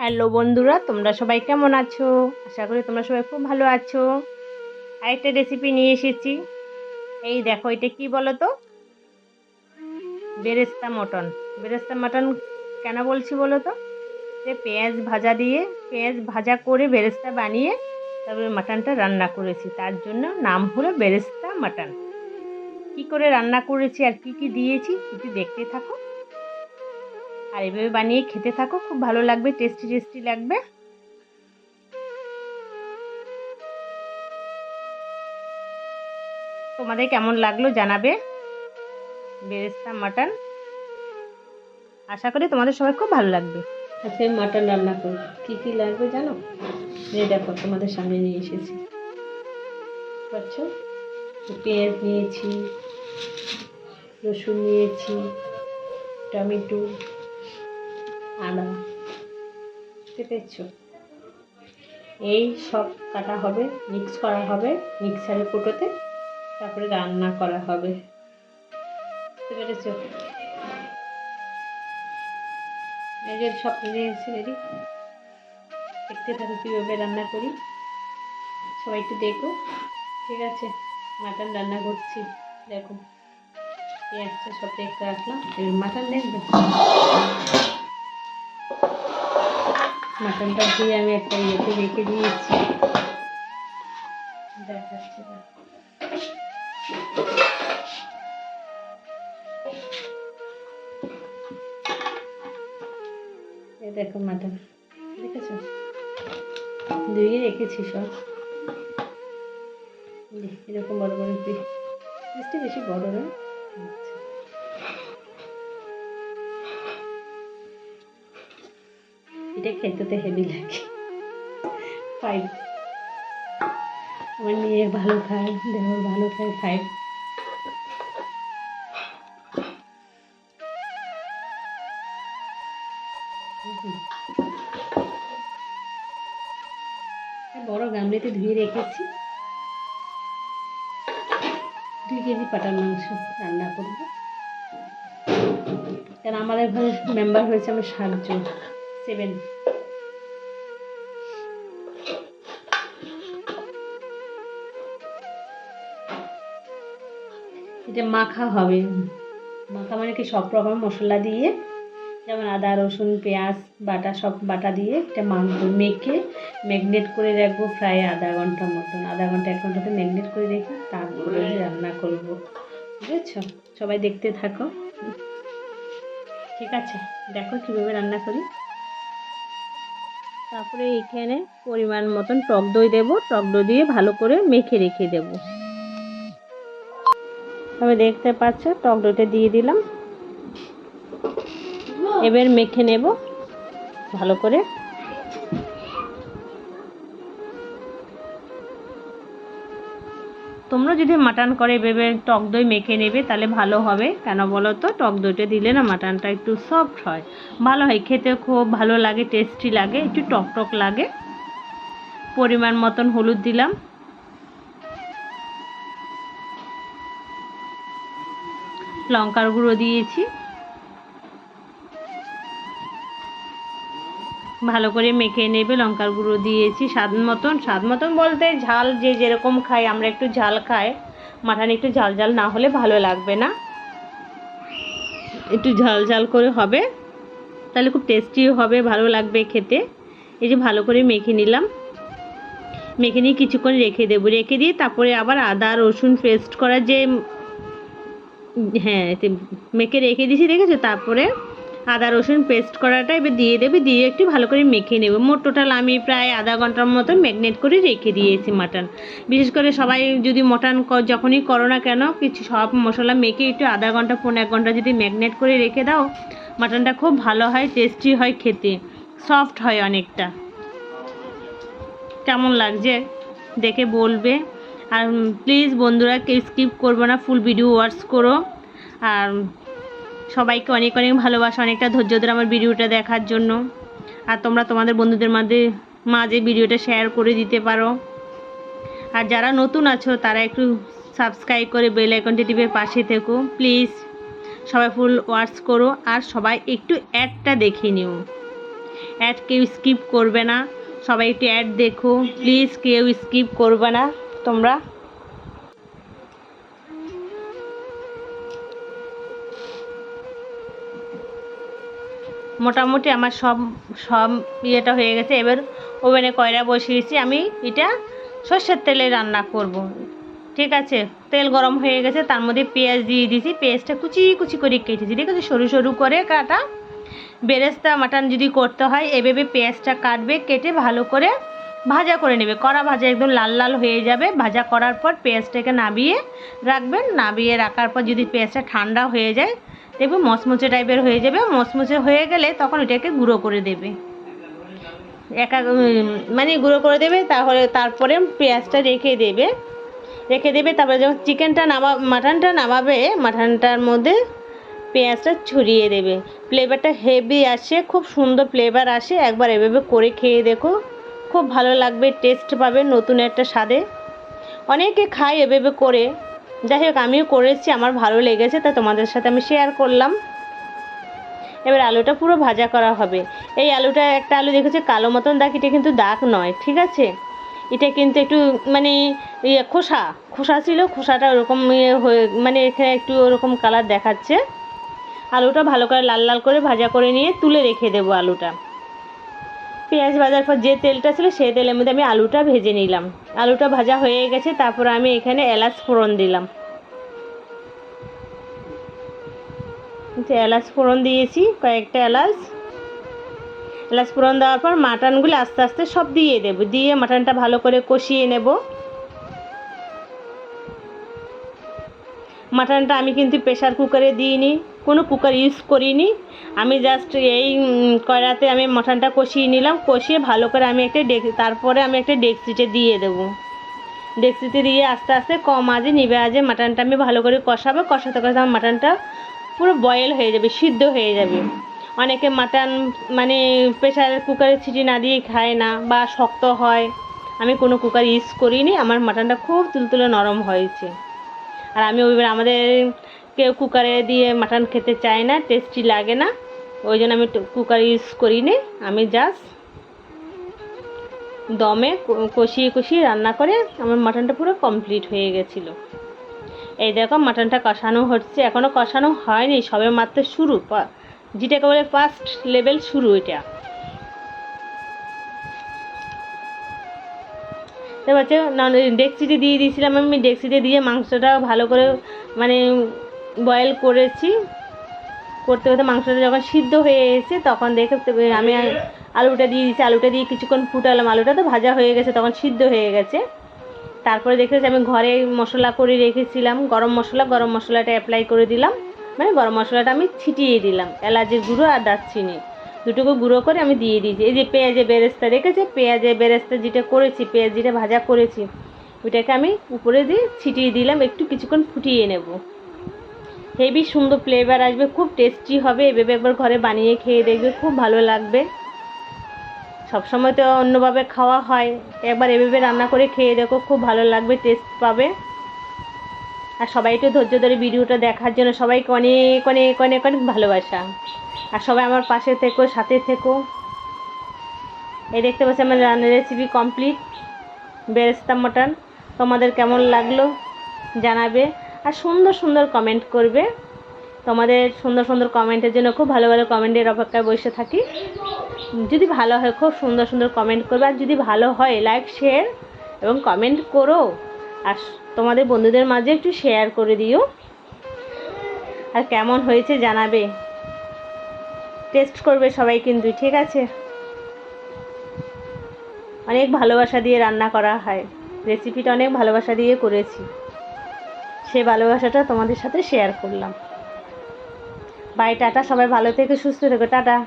Hello বন্ধুরা, তোমরা সবাই কেমন আছো? আশা করি তোমরা সবাই খুব ভালো আছো। আরেকটা রেসিপি নিয়ে এসেছি। এই দেখো, এটা কি বলো তো? বেরেস্তা মটন। বেরেস্তা মটন কেন বলছি বলো তো? যে পেঁয়াজ ভাজা করে বেরেস্তা বানিয়ে তারপরে মাটনটা রান্না করেছি, তার জন্য নাম হলো বেরেস্তা মাটন। কি করে রান্না করেছি আর কি কি দিয়েছি একটু দেখতে থাকো, আর এভাবে বানিয়ে খেতে থাকো, খুব ভালো লাগবে, টেস্টি টেস্টি লাগবে। তোমাদের কেমন লাগলো জানাবে বেরেস্তা মাটন। আশা করি তোমাদের সবাই খুব ভালো লাগবে। আজকে মাটন রান্না করব। কী কী লাগবে জানো? এই দেখো, তোমাদের সামনে নিয়ে এসেছি, পাচ্ছ? পেঁয়াজ নিয়েছি, রসুন নিয়েছি, টমেটো, আদা, বুঝতে পেরেছো? এই সব কাটা হবে, মিক্স করা হবে মিক্সারের কোটোতে, তারপরে রান্না করা হবে, বুঝতে পেরেছো? এই যে সব নিয়ে এসেছি রেডি। দেখতে থাকো কীভাবে রান্না করি, সবাই একটু দেখো, ঠিক আছে? মাটন রান্না করছি, দেখো পেঁয়াজটা সব দেখতে রাখলাম, এবার মাটন দেখবে। মাটনটা দিয়ে আমি একটা ইয়েতে রেখে দিয়েছি, দেখাচ্ছি। এই দেখো মাটন, দেখেছো? ধুয়ে রেখেছি সব, এরকম বড় বড় পিসটি, বেশি বড় নয়। আচ্ছা, এটা খেতে তো হেভি লাগে। ফাইভ, আমার মেয়ে ভালো খায়, দেওর ভালো খায়, ফাইভ। বড় গামলিতে ধুয়ে রেখেছি। 2 কেজি পাটার মাংস রান্না করবো, কারণ আমাদের ঘরে মেম্বার হয়েছে আমরা 7 জন, 7। এটা মাখা হবে, মাখা মানে কি সব রকম মশলা দিয়ে, যেমন আদা রসুন পেঁয়াজ বাটা, সব বাটা দিয়ে এটা মাখবো, মেখে ম্যাগনেট করে রাখবো প্রায় আধা ঘন্টা মতন, আধা ঘন্টা 1 ঘন্টাতে ম্যাগনেট করে রেখে তারপরে রান্না করবো, বুঝেছ? সবাই দেখতে থাকো, ঠিক আছে? দেখো কীভাবে রান্না করি। তারপরে এখানে পরিমাণ মতন টক দই দেবো, টক দই দিয়ে ভালো করে মেখে রেখে দেবো। তবে দেখতে পাচ্ছ টক দইটা দিয়ে দিলাম, এবার মেখে নেব ভালো করে। তোমরা যদি মাটন করে ভেবে টক দই মেখে নেবে তাহলে ভালো হবে, কেন বলো তো? টক দইটা দিলে না মাটনটা একটু সফট হয়, ভালো হয় খেতে, খুব ভালো লাগে, টেস্টি লাগে, একটু টক টক লাগে। পরিমাণ মতন হলুদ দিলাম, লঙ্কার গুঁড়ো দিয়েছি, ভালো করে মেখে নেবে। লঙ্কার গুঁড়ো দিয়েছি স্বাদ মতন বলতে ঝাল যে যেরকম খাই, আমরা একটু ঝাল খাই, মাটন একটু ঝাল ঝাল না হলে ভালো লাগবে না, একটু ঝাল ঝাল করে হবে, তাহলে খুব টেস্টি হবে, ভালো লাগবে খেতে। এই যে ভালো করে মেখে নিলাম, মেখে নিয়ে কিছুক্ষণ রেখে দেবো, রেখে দিয়ে তারপরে আবার আদা রসুন পেস্ট করা যে, হ্যাঁ মেখে রেখে দিয়েছি, দেখেছো? তারপরে আদা রসুন পেস্ট করাটা এবার দিয়ে দেবে, দিয়ে একটু ভালো করে মেখে নেব। মোট টোটাল আমি প্রায় আধা ঘন্টার মতো ম্যাগনেট করে রেখে দিয়েছি মাটন। বিশেষ করে সবাই যদি মটন যখনই করো না কেন, কিছু সব মশলা মেখে একটু আধা ঘন্টা 1.5 ঘন্টা যদি ম্যাগনেট করে রেখে দাও, মাটনটা খুব ভালো হয়, টেস্টি হয় খেতে, সফট হয় অনেকটা। কেমন লাগছে দেখে বলবে, আর প্লিজ বন্ধুরা কেউ স্কিপ করবো না, ফুল ভিডিও ওয়াচ করো। আর সবাইকে অনেক অনেক ভালোবাসা, অনেকটা ধৈর্য ধরে আমার ভিডিওটা দেখার জন্য। আর তোমরা তোমাদের বন্ধুদের মাঝে ভিডিওটা শেয়ার করে দিতে পারো। আর যারা নতুন আছো তারা একটু সাবস্ক্রাইব করে বেল আইকনটি টিপে পাশে থেকো প্লিজ। সবাই ফুল ওয়াচ করো, আর সবাই একটু অ্যাডটা দেখে নিও। অ্যাড কেউ স্কিপ করবে না, সবাই একটু অ্যাড দেখো প্লিজ, কেউ স্কিপ করবে না তোমরা। মোটামুটি আমার সব সব ইয়েটা হয়ে গেছে। এবার ওভেনে কয়রা বসিয়েছি, আমি এটা সর্ষের তেলে রান্না করব। ঠিক আছে, তেল গরম হয়ে গেছে, তার মধ্যে পেঁয়াজ দিয়ে দিয়েছি। পেঁয়াজটা কুচি কুচি করে কেটেছি, ঠিক আছে, সরু সরু করে কাটা। বেরেস্তা মাটন যদি করতে হয় এভাবে পেঁয়াজটা কাটবে, কেটে ভালো করে ভাজা করে নেবে, কড়া ভাজা একদম লাল লাল হয়ে যাবে। ভাজা করার পর পেঁয়াজটাকে নামিয়ে রাখবেন। নামিয়ে রাখার পর যদি পেঁয়াজটা ঠান্ডা হয়ে যায় দেখবে মচমচে টাইপের হয়ে যাবে। মচমচে হয়ে গেলে তখন ওটাকে গুঁড়ো করে দেবে, মানে গুঁড়ো করে দেবে। তারপরে পেঁয়াজটা রেখে দেবে। তারপরে যখন চিকেনটা মাটনটা নামাবে, মাটনটার মধ্যে পেঁয়াজটা ছড়িয়ে দেবে। ফ্লেভারটা হেভি আসে, খুব সুন্দর ফ্লেভার আসে। একবার এভাবে করে খেয়ে দেখো, খুব ভালো লাগবে, টেস্ট পাবে নতুন একটা স্বাদে। অনেকে খায় এভাবে করে, যাই হোক আমিও করেছি, আমার ভালো লেগেছে, তা তোমাদের সাথে আমি শেয়ার করলাম। এবার আলুটা পুরো ভাজা করা হবে। এই আলুটা, একটা আলু দেখেছে কালো মতন দাগ, এটা কিন্তু দাগ নয়, ঠিক আছে। এটা কিন্তু একটু মানে খোসা ছিল, খোসাটা ওরকম হয়ে মানে এখানে একটু ওরকম কালার দেখাচ্ছে। আলুটা ভালো করে লাল লাল করে ভাজা করে নিয়ে তুলে রেখে দেবো আলুটা। পেঁয়াজ ভাজার পর যে তেলটা ছিল সেই তেলের মধ্যে আমি আলুটা ভেজে নিলাম। আলুটা ভাজা হয়ে গেছে, তারপর আমি এখানে এলাচ ফোড়ন দিলাম। এলাচ ফোড়ন দিয়েছি, কয়েকটা এলাচ ফোড়ন দেওয়ার পর মাটনগুলো আস্তে আস্তে সব দিয়ে দেবো। দিয়ে মাটনটা ভালো করে কষিয়ে নেব। মাটনটা আমি কিন্তু প্রেশার কুকারে দিইনি, কোনো কুকার ইউজ করিনি। আমি জাস্ট এই কড়াতে আমি মাটনটা কষিয়ে নিলাম। কষিয়ে ভালো করে আমি তারপরে আমি একটা ডেকচিতে দিয়ে দেবো। ডেকচিতে দিয়ে আস্তে আস্তে কম আঁচে নিভে আঁচে মাটনটা আমি ভালো করে কষাবো। কষাতে আমার মাটনটা পুরো বয়েল হয়ে যাবে, সিদ্ধ হয়ে যাবে। অনেকে মাটন মানে প্রেশার কুকারে সিটি না দিয়ে খায় না, বা শক্ত হয়। আমি কোনো কুকার ইউজ করিনি, আমার মাটনটা খুব তুলতুলে নরম হয়েছে। আর আমি আমাদের কেউ কুকারে দিয়ে মাটন খেতে চায় না, টেস্টি লাগে না, ওই জন্য আমি কুকার ইউজ করিনি। আমি জাস্ট দমে কষিয়ে রান্না করে আমার মাটনটা পুরো কমপ্লিট হয়ে গেছিলো। এই দেখো মাটনটা কষানো হচ্ছে, এখনও কষানো হয়নি, সবে মাত্র শুরু, যেটাকে বলে ফার্স্ট লেভেল শুরু। এটা এবার ডেকচিতে দিয়ে দিয়েছিলাম আমি, ডেকচিতে দিয়ে মাংসটা ভালো করে মানে বয়েল করেছি। করতে করতে মাংসটা যখন সিদ্ধ হয়ে এসেছে তখন আমি আলুটা দিয়ে দিয়েছি। আলুটা দিয়ে কিছুক্ষণ ফুটালাম। আলুটা তো ভাজা হয়ে গেছে, তখন সিদ্ধ হয়ে গেছে। তারপরে দেখেছি আমি ঘরে মশলা করে রেখেছিলাম, গরম মশলাটা অ্যাপ্লাই করে দিলাম। মানে গরম মশলাটা আমি ছিটিয়ে দিলাম, এলাচের গুঁড়ো আর দারচিনি দুটোকে গুঁড়ো করে আমি দিয়ে দিয়েছি। এই যে পেঁয়াজের বেরেস্তা রেখেছে, পেঁয়াজের বেরেস্তা যেটা করেছি, পেঁয়াজ যেটা ভাজা করেছি ওইটাকে আমি উপরে দিয়ে ছিটিয়ে দিলাম। একটু কিছুক্ষণ ফুটিয়ে নেব, হেভি সুন্দর ফ্লেভার আসবে, খুব টেস্টি হবে। এভাবে একবার ঘরে বানিয়ে খেয়ে দেখবে, খুব ভালো লাগবে। সবসময় তো অন্যভাবে খাওয়া হয়, একবার এভাবে রান্না করে খেয়ে দেখো, খুব ভালো লাগবে, টেস্ট পাবে। আর সবাই একটু ধৈর্য ধরে ভিডিওটা দেখার জন্য সবাইকে অনেক অনেক অনেক অনেক ভালোবাসা। আর সবাই আমার পাশে থেকো, সাথে থেকো। এই দেখতে পাচ্ছি আমার রান্নার রেসিপি কমপ্লিট, বেরেস্তা মাটন। তোমাদের কেমন লাগলো জানাবে, আর সুন্দর সুন্দর কমেন্ট করবে। তোমাদের সুন্দর সুন্দর কমেন্টের জন্য খুব ভালো ভালো কমেন্টের অপেক্ষায় বসে থাকি। যদি ভালো হয় খুব সুন্দর সুন্দর কমেন্ট করবে, আর যদি ভালো হয় লাইক শেয়ার এবং কমেন্ট করো। আর তোমাদের বন্ধুদের মাঝে একটু শেয়ার করে দিও। আর কেমন হয়েছে জানাবে, টেস্ট করবে সবাই কিন্তু, ঠিক আছে। অনেক ভালোবাসা দিয়ে রান্না করা হয়, রেসিপিটা অনেক ভালোবাসা দিয়ে করেছি, সে ভালোবাসাটা তোমাদের সাথে শেয়ার করলাম। বাই, টাটা, সবাই ভালো থেকো, সুস্থ থেকো, টাটা।